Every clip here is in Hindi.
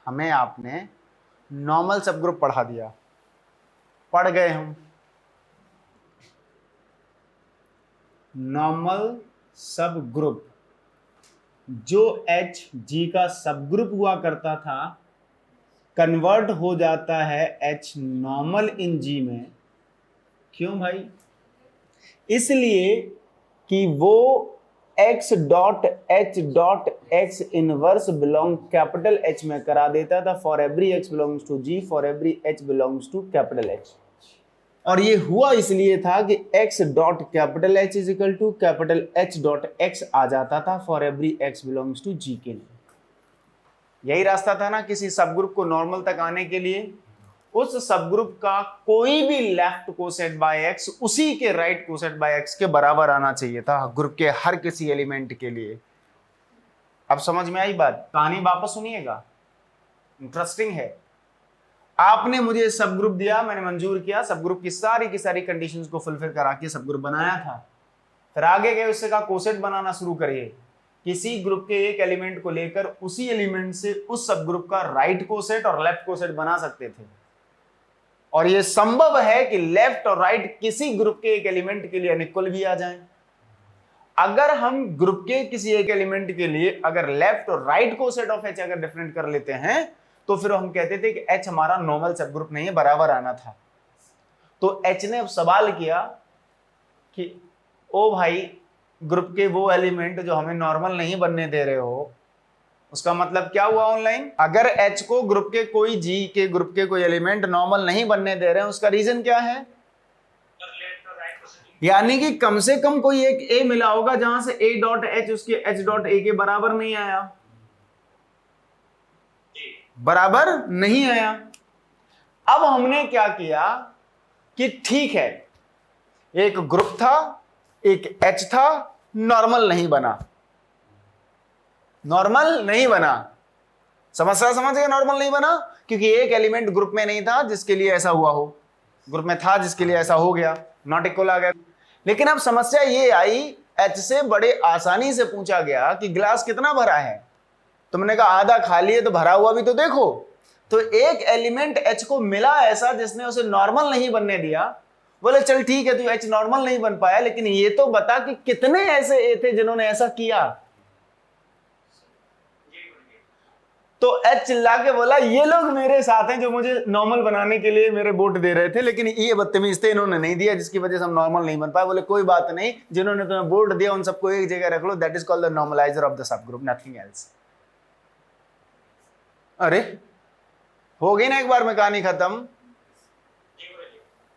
हमें आपने नॉर्मल सब ग्रुप पढ़ा दिया, पढ़ गए हम नॉर्मल सब ग्रुप। जो एच जी का सब ग्रुप हुआ करता था कन्वर्ट हो जाता है एच नॉर्मल इन जी में। क्यों भाई? इसलिए कि वो x dot H dot X inverse belong capital H में करा देता था for every x belongs to G, for every h belongs to capital H. और ये हुआ इसलिए था कि x dot capital H is equal to capital H dot X आ जाता था for every x belongs to G के लिए। यही रास्ता था ना किसी सब ग्रुप को नॉर्मल तक आने के लिए, उस सब ग्रुप का कोई भी लेफ्ट कोसेट बाय एक्स उसी के राइट कोसेट बाय एक्स के बराबर आना चाहिए था ग्रुप के हर किसी एलिमेंट के लिए। अब समझ में आई बात? कहानी वापस सुनिएगा, इंटरेस्टिंग है। आपने मुझे सब ग्रुप दिया, मैंने मंजूर किया, सब ग्रुप की सारी कंडीशंस को फुलफिल करा के सब ग्रुप बनाया था। फिर आगे गए, उससे कहा कोसेट बनाना शुरू करिए। किसी ग्रुप के एक एलिमेंट को लेकर उसी एलिमेंट से उस सब ग्रुप का राइट कोसेट और लेफ्ट कोसेट बना सकते थे। और यह संभव है कि लेफ्ट और राइट किसी ग्रुप के एक एलिमेंट के लिए अनइक्वल भी आ जाएं। अगर हम ग्रुप के किसी एक एलिमेंट के लिए अगर लेफ्ट और राइट कोसेट ऑफ एच अगर डिफरेंट कर लेते हैं तो फिर हम कहते थे कि एच हमारा नॉर्मल सब ग्रुप नहीं है, बराबर आना था। तो एच ने अब सवाल किया कि ओ भाई, ग्रुप के वो एलिमेंट जो हमें नॉर्मल नहीं बनने दे रहे हो, उसका मतलब क्या हुआ ऑनलाइन? अगर एच को ग्रुप के कोई जी के ग्रुप के कोई एलिमेंट नॉर्मल नहीं बनने दे रहे हैं, उसका रीजन क्या है? यानी कि कम से कम कोई एक ए मिला होगा जहां से ए डॉट एच उसके एच डॉट ए के बराबर नहीं आया, बराबर नहीं आया। अब हमने क्या किया कि ठीक है, एक ग्रुप था, एक एच था, नॉर्मल नहीं बना, नॉर्मल नहीं बना। समस्या समझ गए? नॉर्मल नहीं बना क्योंकि एक एलिमेंट ग्रुप में नहीं था जिसके लिए ऐसा हुआ हो, ग्रुप में था जिसके लिए ऐसा हो गया, नॉट इक्वल आ गया। लेकिन अब समस्या ये आई, एच से बड़े आसानी से पूछा गया कि गिलास कितना भरा है, तुमने कहा आधा खाली है, तो भरा हुआ भी तो देखो। तो एक एलिमेंट एच को मिला ऐसा जिसने उसे नॉर्मल नहीं बनने दिया। बोले चल ठीक है, तू एच नॉर्मल नहीं बन पाया, लेकिन ये तो बता कि कितने ऐसे ए थे जिन्होंने ऐसा किया। तो एच चिल्ला के बोला ये लोग मेरे साथ हैं जो मुझे नॉर्मल बनाने के लिए मेरे वोट दे रहे थे, लेकिन ये बदतमीज थे, इन्होंने नहीं दिया, जिसकी वजह से हम नॉर्मल नहीं बन पाए। बोले कोई बात नहीं, जिन्होंने तुम्हें वोट दिया उन सबको एक जगह रख लो, that is called the normalizer of the subgroup, nothing else. अरे हो गई ना एक बार में कहानी खत्म।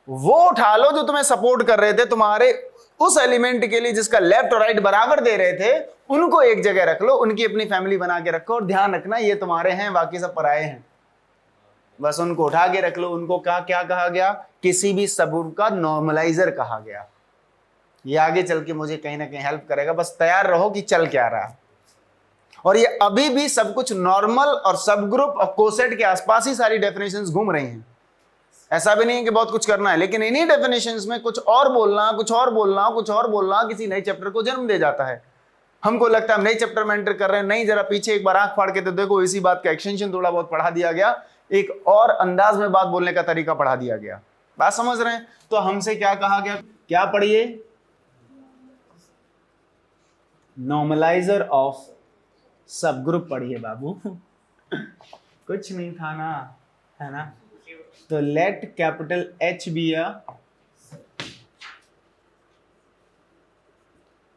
वो उठा लो जो तुम्हें सपोर्ट कर रहे थे, तुम्हारे उस एलिमेंट के लिए जिसका लेफ्ट और राइट बराबर दे रहे थे, उनको एक जगह रख लो, उनकी अपनी फैमिली बना के रखो, और ध्यान रखना ये तुम्हारे हैं, बाकी सब पराए हैं, बस उनको उठा के रख लो। उनको क्या कहा गया? किसी भी सबग्रुप का नॉर्मलाइजर कहा गया। ये आगे चल के मुझे कहीं ना कहीं हेल्प करेगा, बस तैयार रहो कि चल क्या रहा। और ये अभी भी सब कुछ नॉर्मल और सब ग्रुप और कोसेट के आसपास ही सारी डेफिनेशंस घूम रही हैं। ऐसा भी नहीं कि बहुत कुछ करना है, लेकिन इन्हीं डेफिनेशंस में कुछ और बोलना, कुछ और बोलना, कुछ और बोलना किसी नए चैप्टर को जन्म दे जाता है। हमको लगता है हम नए चैप्टर में एंटर कर रहे हैं, नहीं, जरा पीछे एक बार आंख फाड़ के तो देखो, इसी बात का एक्सटेंशन थोड़ा बहुत पढ़ा दिया गया, एक और अंदाज में बात बोलने का तरीका पढ़ा दिया गया। बात समझ रहे हैं? तो हमसे क्या कहा गया? क्या पढ़िए? नॉर्मलाइजर ऑफ सब ग्रुप पढ़िए बाबू। कुछ नहीं था ना, है ना? तो let capital H be a,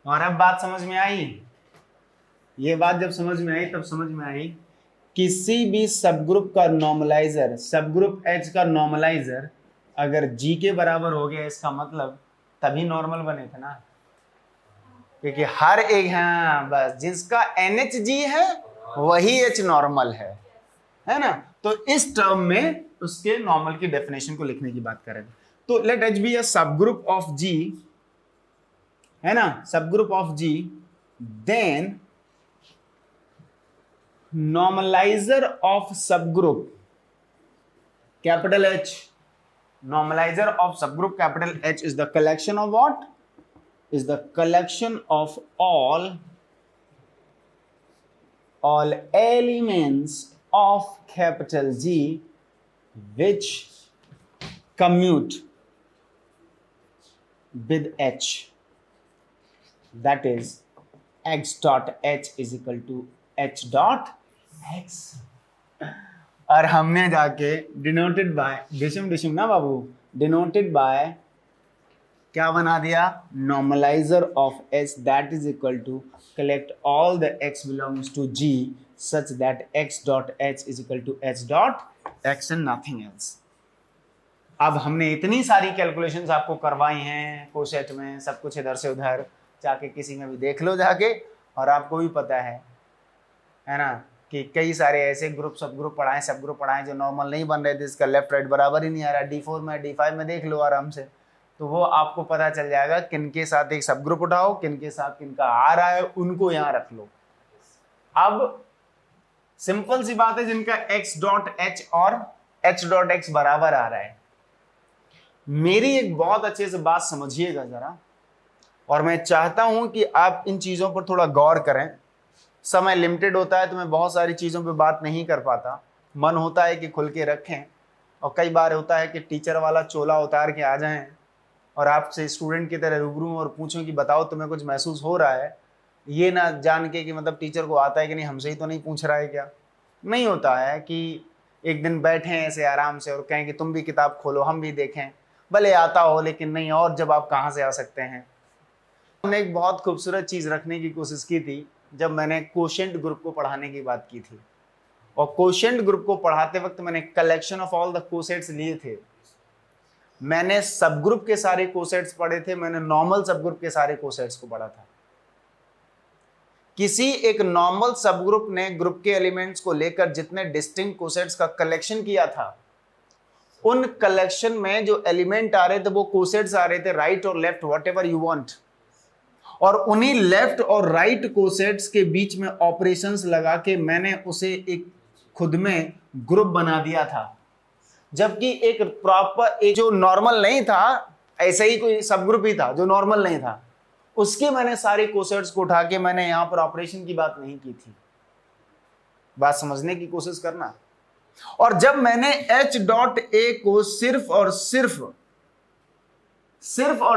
और अब बात समझ में आई? ये बात जब समझ में आई तब समझ में आई किसी भी सब ग्रुप का नॉर्मलाइजर, सब ग्रुप एच का नॉर्मलाइजर अगर जी के बराबर हो गया, इसका मतलब तभी नॉर्मल बने थे ना, क्योंकि हर एक, हाँ बस, जिसका NHG है वही H नॉर्मल है ना? तो इस टर्म में उसके नॉर्मल की डेफिनेशन को लिखने की बात करें तो लेट H बी अ सब ग्रुप ऑफ G, है ना, subgroup of G, then normalizer of subgroup capital H, normalizer of subgroup capital H is the collection of what? Is the collection of all elements of capital G which commute with H, that is x dot H is equal to H dot X। और हमने जाके डिनोटेड बाय डिशम ना बाबू, डिनोटेड बाय क्या बना दिया, normalizer of H that is equal to collect all the x belongs to G such that x dot H is equal to H dot X and nothing else। अब हमने इतनी सारी कैलकुलेशंस आपको करवाई हैं कोसेट में, सब कुछ इधर से उधर जाके किसी में भी देख लो जाके, और आपको भी पता है ना कि कई सारे ऐसे ग्रुप सब ग्रुप पढ़ाएं जो नॉर्मल नहीं बन रहे थे, इसका लेफ्ट राइट बराबर ही नहीं आ रहा। D4 में D5 में देख लो आराम से, तो वो आपको पता चल जाएगा किनके साथ एक सब ग्रुप उठाओ, किनके साथ किनका आ रहा है उनको यहाँ रख लो। अब सिंपल सी बात है, जिनका x डॉट H और H डॉट X बराबर आ रहा है, मेरी एक बहुत अच्छे से बात समझिएगा जरा, और मैं चाहता हूं कि आप इन चीजों पर थोड़ा गौर करें। समय लिमिटेड होता है तो मैं बहुत सारी चीजों पे बात नहीं कर पाता, मन होता है कि खुल के रखें, और कई बार होता है कि टीचर वाला चोला उतार के आ जाएं और आपसे स्टूडेंट की तरह रूबरू और पूछूं कि बताओ तुम्हें कुछ महसूस हो रहा है, ये ना जान के कि मतलब टीचर को आता है कि नहीं, हमसे ही तो नहीं पूछ रहा है क्या। नहीं होता है कि एक दिन बैठें ऐसे आराम से और कहें कि तुम भी किताब खोलो हम भी देखें, भले आता हो लेकिन नहीं, और जब आप कहाँ से आ सकते हैं। हमने एक बहुत खूबसूरत चीज़ रखने की कोशिश की थी जब मैंने कोशेंट ग्रुप को पढ़ाने की बात की थी, और कोशेंट ग्रुप को पढ़ाते वक्त मैंने collection of all the cosets लिए थे। मैंने सब ग्रुप के सारे कोसेट्स पढ़े थे, मैंने नॉर्मल सब ग्रुप के सारे कोसेट्स को पढ़ा था। किसी एक नॉर्मल सब ग्रुप ने ग्रुप के एलिमेंट्स को लेकर जितने डिस्टिंक्ट कोसेट्स का कलेक्शन किया था, उन कलेक्शन में जो एलिमेंट आ रहे थे वो कोसेट्स आ रहे थे राइट और लेफ्ट, व्हाटएवर यू वांट, और उन्हीं लेफ्ट और राइट कोसेट्स के बीच में ऑपरेशंस लगा के मैंने उसे एक खुद में ग्रुप बना दिया था। जबकि एक प्रॉपर एक जो नॉर्मल नहीं था, ऐसा ही कोई सब ग्रुप ही था जो नॉर्मल नहीं था, उसके मैंने सारे कोसेट्स को उठा के मैंने यहां पर ऑपरेशन की बात नहीं की थी। बात समझने की कोशिश करना। और जब मैंने H डॉट A को सिर्फ और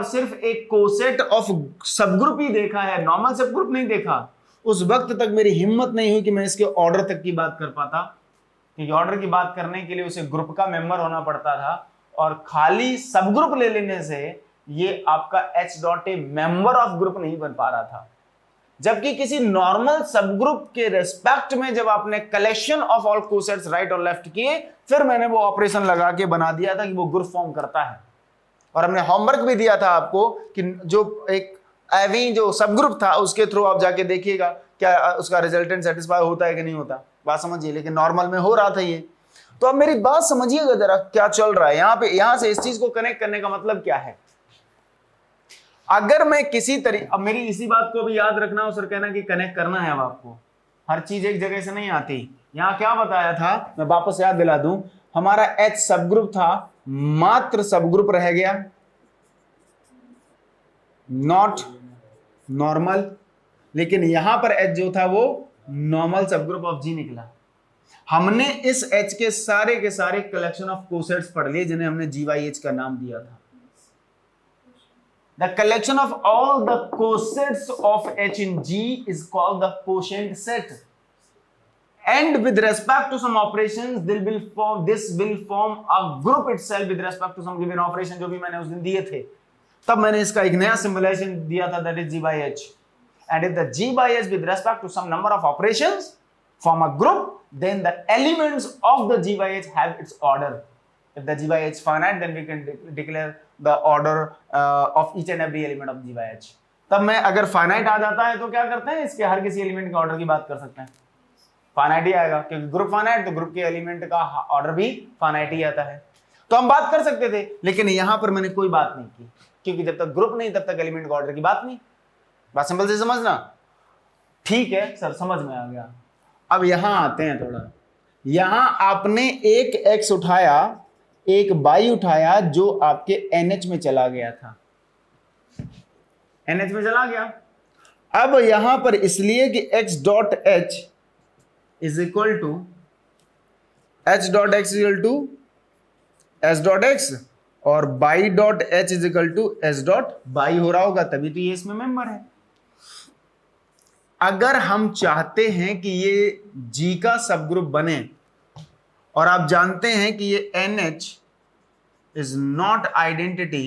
सिर्फ एक कोसेट ऑफ सबग्रुप ही देखा है, नॉर्मल सबग्रुप नहीं देखा, उस वक्त तक मेरी हिम्मत नहीं हुई कि मैं इसके ऑर्डर तक की बात कर पाता, क्योंकि ऑर्डर की बात करने के लिए उसे ग्रुप का मेंबर होना पड़ता था, और खाली सबग्रुप ले लेने से ये आपका H dot A member of group नहीं बन पा रहा था। जबकि किसी नॉर्मल सबग्रुप के रेस्पेक्ट में जब आपने collection of all cosets right और लेफ्ट किए, फिर मैंने वो ऑपरेशन लगा के बना दिया था कि वो ग्रुप फॉर्म करता है। और हमने होमवर्क भी दिया था आपको कि जो एक एवी जो सबग्रुप था उसके थ्रू आप जाके देखिएगा क्या उसका रिजल्टेंट सेटिस्फाई होता है कि नहीं होता। बात समझिए, लेकिन नॉर्मल में हो रहा था ये। तो अब मेरी बात समझिएगा जरा क्या चल रहा है यहाँ पे। यहां से इस चीज को कनेक्ट करने का मतलब क्या है, अगर मैं किसी तरीके, अब मेरी इसी बात को भी याद रखना और सर कहना कि कनेक्ट करना है अब आपको, हर चीज एक जगह से नहीं आती। यहां क्या बताया था, मैं वापस याद दिला दूं, हमारा H सबग्रुप था, मात्र सबग्रुप रह गया, नॉट नॉर्मल, लेकिन यहां पर H जो था वो नॉर्मल सबग्रुप ऑफ G निकला। हमने इस H के सारे कलेक्शन ऑफ कोसेट्स पढ़ लिए जिन्हें हमने GYH का नाम दिया था। The collection of all the cosets of H in G is called the quotient set. And with respect to some operations, this will form a group itself with respect to some given operation जो भी मैंने उस दिन दिए थे। तब मैंने इसका एक नया सिम्बलाइजेशन दिया था, that is G by H. And if the G by H with respect to some number of operations form a group, then the elements of the G by H have its order. If the G by H finite, then we can declare the order of each and every element of G by H. तब मैं अगर फाइनाइट आ जाता है तो क्या करते हैं, इसके हर किसी एलिमेंट के ऑर्डर की बात कर सकते हैं, फाइनाइट ही आएगा, क्योंकि ग्रुप फाइनाइट तो ग्रुप के एलिमेंट का ऑर्डर भी फाइनाइट ही आता है। तो हम बात कर सकते थे, लेकिन यहां पर मैंने कोई बात नहीं की, क्योंकि जब तक ग्रुप नहीं तब तक एलिमेंट का ऑर्डर की बात नहीं। बात सिंपल से समझना, ठीक है सर समझ में आ गया। अब यहां आते हैं थोड़ा, यहां आपने एक एक्स उठाया, एक बाई उठाया जो आपके NH में चला गया था, NH में चला गया। अब यहां पर इसलिए कि x dot H is equal to H dot X equal to S dot X और Y dot H is equal to S dot Y हो रहा होगा, तभी तो ये इसमें मेंबर है। अगर हम चाहते हैं कि ये जी का सब ग्रुप बने और आप जानते हैं कि ये NH is not identity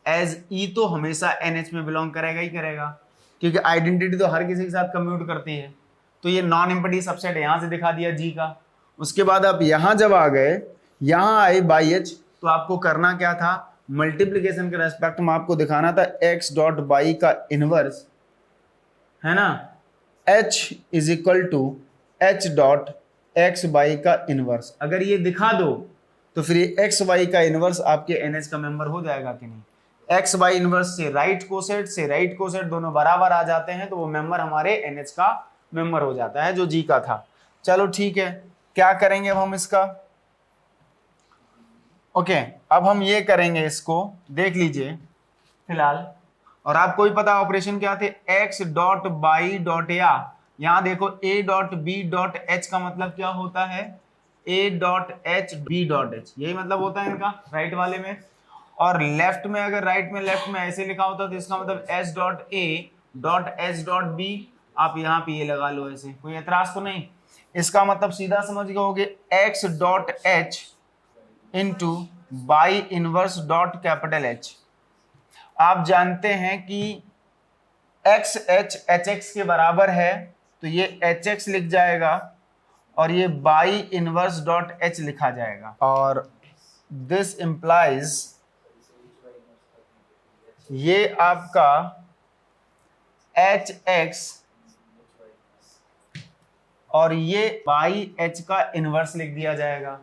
as E, तो हमेशा NH में बिलोंग करेगा ही करेगा, क्योंकि आइडेंटिटी तो हर किसी के साथ कम्यूट करती है। तो ये नॉन एम्पटी सबसेट यहां से दिखा दिया जी का। उसके बाद आप यहां जब आ गए, यहां आए बाई एच, तो आपको करना क्या था, मल्टीप्लीकेशन के रेस्पेक्ट में आपको दिखाना था एक्स डॉट बाई का इनवर्स, है ना, H is equal to H dot x y का इनवर्स। अगर ये दिखा दो तो फिर ये एक्स वाई का इनवर्स आपके NH का मेंबर हो जाएगा कि नहीं। एक्स वाई इनवर्स से राइट कोसेट से राइट कोसेट दोनों बराबर आ जाते हैं, तो वो मेंबर हमारे NH का मेंबर हो जाता है जो जी का था। चलो ठीक है, क्या करेंगे अब हम इसका, ओके अब हम ये करेंगे, इसको देख लीजिए फिलहाल। और आपको भी पता ऑपरेशन क्या थे, एक्स डॉट बाई डॉट या, यहां देखो A dot B dot H का मतलब क्या होता है, A dot H B dot H, यही मतलब होता है इनका राइट वाले में। और लेफ्ट में अगर राइट में लेफ्ट में ऐसे लिखा होता तो इसका मतलब S dot A dot H dot B, आप यहाँ पे ये लगा लो ऐसे, कोई एतराज तो नहीं। इसका मतलब सीधा समझ गए, x dot H into by inverse dot capital H. आप जानते हैं कि एक्स एच एच एक्स के बराबर है, तो ये एच एक्स लिख जाएगा और ये बाई इनवर्स डॉट एच लिखा जाएगा। और दिस इंप्लाइज ये आपका एच एक्स और ये बाई एच का इनवर्स लिख दिया जाएगा,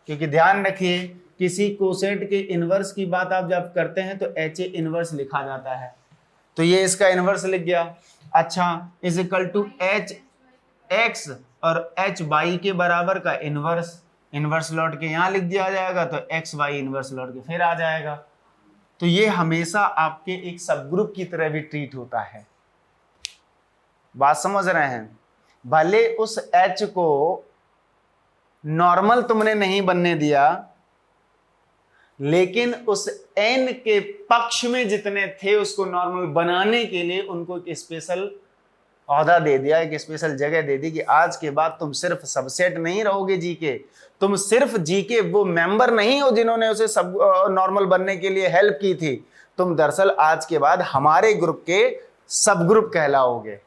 क्योंकि ध्यान रखिए किसी कोसेट के इनवर्स की बात आप जब करते हैं तो एच ए इनवर्स लिखा जाता है, तो ये इसका इनवर्स लिख गया। अच्छा, is equal to H x और एच बाई के बराबर का इनवर्स, इनवर्स लौट के यहां लिख दिया जाएगा, तो एक्स वाई इनवर्स लौट के फिर आ जाएगा। तो ये हमेशा आपके एक सब ग्रुप की तरह भी ट्रीट होता है, बात समझ रहे हैं। भले उस एच को नॉर्मल तुमने नहीं बनने दिया, लेकिन उस एन के पक्ष में जितने थे उसको नॉर्मल बनाने के लिए उनको एक स्पेशल औहदा दे दिया, एक स्पेशल जगह दे दी कि आज के बाद तुम सिर्फ सबसेट नहीं रहोगे जी के, तुम सिर्फ जी के वो मेंबर नहीं हो जिन्होंने उसे सब नॉर्मल बनने के लिए हेल्प की थी, तुम दरअसल आज के बाद हमारे ग्रुप के सब ग्रुप कहलाओगे।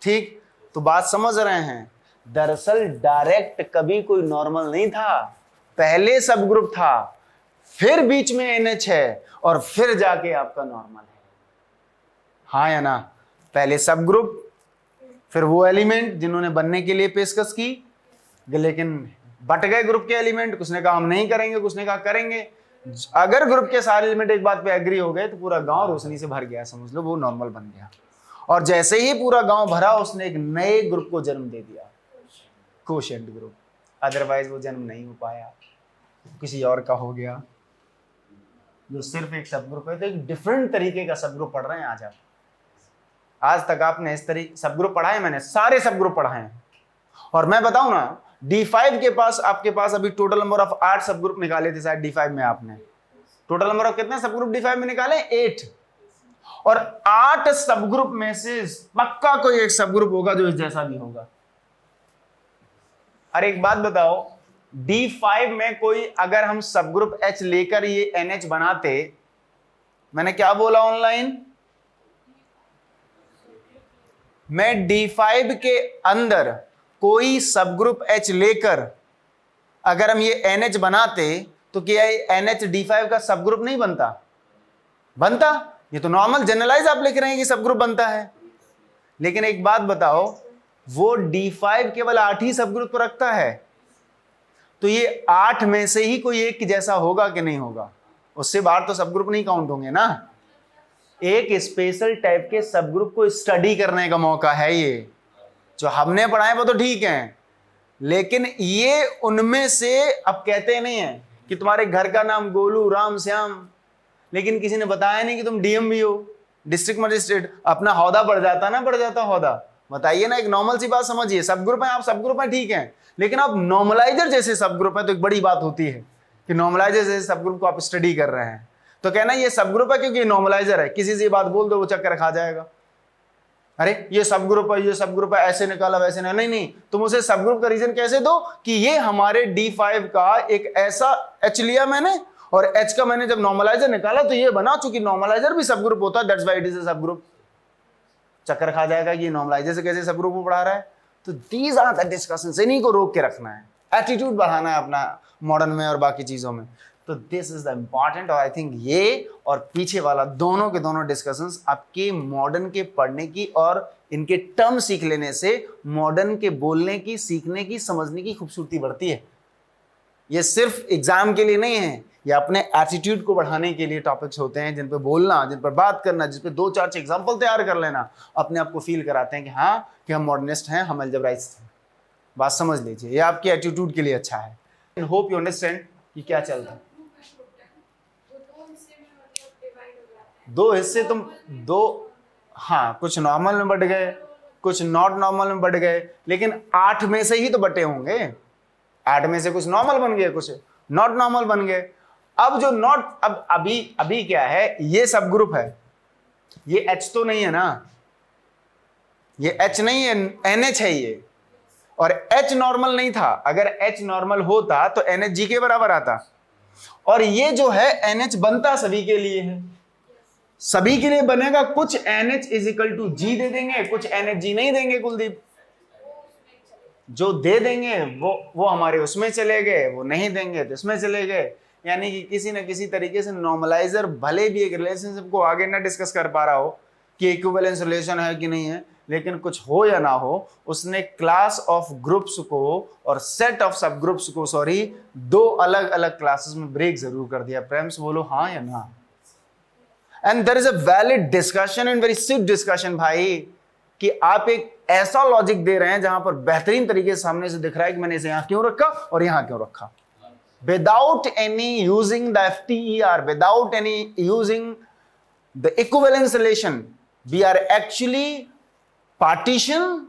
ठीक, तो बात समझ रहे हैं। दरअसल डायरेक्ट कभी कोई नॉर्मल नहीं था, पहले सब ग्रुप था, फिर बीच में NH है और फिर जाके आपका नॉर्मल है, हाँ या ना। पहले सब ग्रुप, फिर वो एलिमेंट जिन्होंने बनने के लिए पेशकश की, लेकिन बट गए ग्रुप के एलिमेंट, कुछ ने कहा हम नहीं करेंगे, कुछ ने कहा करेंगे। अगर ग्रुप के सारे एलिमेंट एक बात पे एग्री हो गए तो पूरा गांव रोशनी से भर गया, समझ लो वो नॉर्मल बन गया। और जैसे ही पूरा गांव भरा, उसने एक नए ग्रुप को जन्म दे दिया, कोशेंट ग्रुप। अदरवाइज वो जन्म नहीं हो पाया, किसी और का हो गया, जो सिर्फ एक सब ग्रुप है। तो एक डिफरेंट तरीके का सब ग्रुप पढ़ रहे हैं आज आप। आज तक आपने इस तरीके सब ग्रुप पढ़ा है, मैंने सारे सब ग्रुप पढ़ाए हैं। और मैं बताऊं ना, D5 के पास आपके पास अभी टोटल नंबर ऑफ 8 सब ग्रुप निकाले थे शायद D5 में। आपने टोटल नंबर ऑफ कितने सब ग्रुप D5 में निकाले? 8। और 8 सब ग्रुप में से पक्का कोई एक सब ग्रुप होगा जो इस जैसा भी होगा। अरे एक बात बताओ, D5 में कोई अगर हम सब ग्रुप H लेकर ये NH बनाते, मैंने क्या बोला ऑनलाइन, मैं D5 के अंदर कोई सब ग्रुप H लेकर अगर हम ये NH बनाते तो क्या ये NH D5 का सब ग्रुप नहीं बनता? बनता। ये तो नॉर्मल जनरलाइज आप लिख रहे हैं कि सब ग्रुप बनता है। लेकिन एक बात बताओ, वो D5 केवल 8 ही सब ग्रुप रखता है, तो ये 8 में से ही कोई एक जैसा होगा कि नहीं होगा? उससे बाहर तो सब ग्रुप नहीं काउंट होंगे ना। एक स्पेशल टाइप के सब ग्रुप को स्टडी करने का मौका है ये। जो हमने पढ़ाए वो तो ठीक है, लेकिन ये उनमें से, अब कहते नहीं है कि तुम्हारे घर का नाम गोलू राम श्याम, लेकिन किसी ने बताया नहीं कि तुम DM भी हो, डिस्ट्रिक्ट मजिस्ट्रेट। अपना हौदा बढ़ जाता ना, बढ़ जाता हौदा, बताइए ना, एक नॉर्मल सी बात समझिए, सब ग्रुप है, आप सब ग्रुप है ठीक है, लेकिन आप नॉर्मलाइजर जैसे सब ग्रुप है तो एक बड़ी बात होती है कि नॉर्मलाइजर जैसे सब ग्रुप को आप स्टडी कर रहे हैं तो कहना ये सब ग्रुप है क्योंकि ये नॉर्मलाइजर है, किसी से ये बात बोल दो वो चक्कर खा जाएगा, अरे ये सब ग्रुप है, ये सब ग्रुप है, ऐसे निकाला वैसे नहीं, नहीं तुम उसे सब ग्रुप का रीजन कैसे दो कि ये हमारे D5 का एक ऐसा H लिया मैंने और H का मैंने जब नॉर्मलाइजर निकाला तो ये बना, चूंकि नॉर्मलाइजर भी सब ग्रुप होता है, that's why it is a सब ग्रुप। चक्कर खा जाएगा कि ये नॉर्मलाइजर से कैसे सब ग्रुप को पढ़ा रहा है। तो दीज आर द डिस्कशंस, इन्हीं को रोक के रखना है, एटीट्यूड बढ़ाना है अपना मॉडर्न में और बाकी चीजों में। तो दिस इज द इंपॉर्टेंट, और आई थिंक ये और पीछे वाला दोनों के दोनों डिस्कशंस आपके मॉडर्न के पढ़ने की और इनके टर्म सीख लेने से मॉडर्न के बोलने की, सीखने की, समझने की खूबसूरती बढ़ती है। ये सिर्फ एग्जाम के लिए नहीं है, ये अपने एटीट्यूड को बढ़ाने के लिए टॉपिक्स होते हैं जिन पे बोलना, जिन पर बात करना, जिस पे 2-4 एग्जाम्पल तैयार कर लेना, अपने आप को फील कराते हैं कि हाँ कि हम मॉडर्निस्ट हैं, हम अलजेब्राइस्ट हैं। बात समझ लीजिए, ये आपके एटीट्यूड के लिए अच्छा है। आई होप यू अंडरस्टैंड कि क्या चल रहा है। दो हिस्से तुम दो, हाँ कुछ नॉर्मल में बट गए, कुछ नॉट नॉर्मल में बट गए, लेकिन 8 में से ही तो बटे होंगे। 8 में से कुछ नॉर्मल बन गए, कुछ नॉट नॉर्मल बन गए। अब जो नॉट, अब अभी क्या है, ये सब ग्रुप है, ये H तो नहीं है ना, ये H नहीं है, NH है ये, और H नॉर्मल नहीं था। अगर H नॉर्मल होता तो NH G के बराबर आता, और ये जो है NH बनता सभी के लिए है, सभी के लिए बनेगा। कुछ NH is equal to G दे देंगे, कुछ NH G नहीं देंगे कुलदीप, जो दे देंगे वो हमारे उसमें चले गए, वो नहीं देंगे तो इसमें चले गए। यानी कि किसी न किसी तरीके से नॉर्मलाइजर भले भी एक रिलेशनशिप को आगे ना डिस्कस कर पा रहा हो कि इक्विवेलेंस रिलेशन है कि नहीं है, लेकिन कुछ हो या ना हो, उसने क्लास ऑफ ग्रुप्स को और सेट ऑफ सब ग्रुप्स को, सॉरी, 2 अलग अलग क्लासेस में ब्रेक जरूर कर दिया। प्रेम से बोलो हाँ या ना। And there is a valid discussion and very swift discussion भाई, कि आप एक ऐसा लॉजिक दे रहे हैं जहां पर बेहतरीन तरीके से सामने से दिख रहा है कि मैंने इसे यहां क्यों रखा और यहां क्यों रखा, without any using the FTER, without any using the equivalence relation, we are actually partition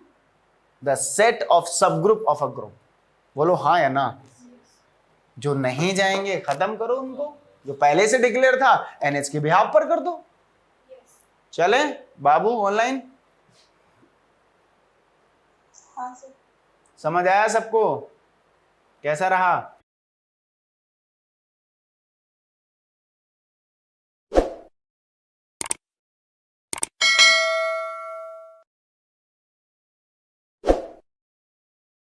the set of subgroup of a group. बोलो हाँ या ना। जो नहीं जाएंगे खत्म करो उनको, जो पहले से डिक्लेयर था NH के बिहाफ पर कर दो। चले बाबू ऑनलाइन, समझ आया सबको? कैसा रहा?